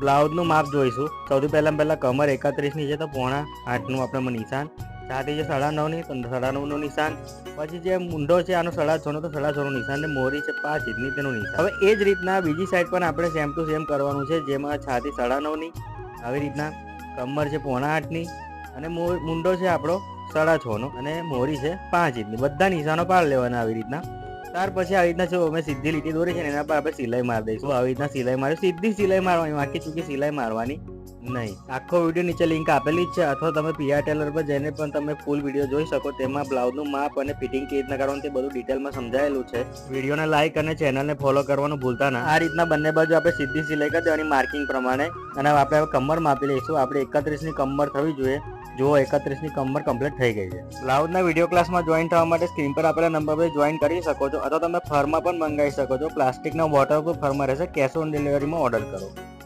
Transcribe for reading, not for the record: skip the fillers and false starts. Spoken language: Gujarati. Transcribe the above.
બ્લાઉઝનું માપ જોઈશું. સૌથી પહેલાં કમર 31ની છે તો 7.5 આપણે નિશાન, છાતી છે 9.5ની તો 9.5નું નિશાન, પછી જે મૂંઢો છે આનો 6.5નો તો 6.5નું નિશાન, ને મોરી છે 5 ઇંચની તેનું નિશાન. હવે એ જ રીતના બીજી સાઈડ પણ આપણે સેમ ટુ સેમ કરવાનું છે, જેમાં છાતી 9.5ની, આવી રીતના કમર છે 8.5ની અને મૂંઢો છે આપણો 6.5નો અને મોરી છે 5 ઇંચની. બધા નિશાનો પાડી લેવાના આવી રીતના. ત્યાર પછી આવી રીતના જો અમે સીધી લીટી દોરી છે ને એના પર આપણે સિલાઈ મારી દઈશું. આવી રીતના સિલાઈ મારી, સીધી સિલાઈ મારવાની, વાંકી ચૂકી સિલાઈ મારવાની નહીં. આખો વિડીયો નીચે લિંક આપેલી જ છે, અથવા તમે પીઆર ટેલર પર જઈને પણ તમે ફૂલ વિડીયો જોઈ શકો. તેમાં બ્લાઉઝનું માપ અને ફિટિંગ કેવી રીતના કરવાનું તે બધું ડિટેલમાં સમજાયેલું છે. વિડીયોને લાઇક અને ચેનલને ફોલો કરવાનું ભૂલતા ના. આ રીતના બંને બાજુ આપણે સીધી સિલાઈ કરી દેવાની માર્કિંગ પ્રમાણે. અને આપણે હવે કમર માપી લઈશું. આપણે 31ની કમર થવી જોઈએ. જો 31ની કમર કમ્પ્લીટ થઈ ગઈ છે. બ્લાઉઝના વિડીયો ક્લાસમાં જોઈન થવા માટે સ્ક્રીન પર આપેલા નંબર પર જોઈન કરી શકો છો, અથવા તમે ફરમાં પણ મંગાવી શકો છો. પ્લાસ્ટિકના વોટરપ્રૂફ ફરમાં રહેશે. કેશ ઓન ડિલિવરીમાં ઓર્ડર કરો.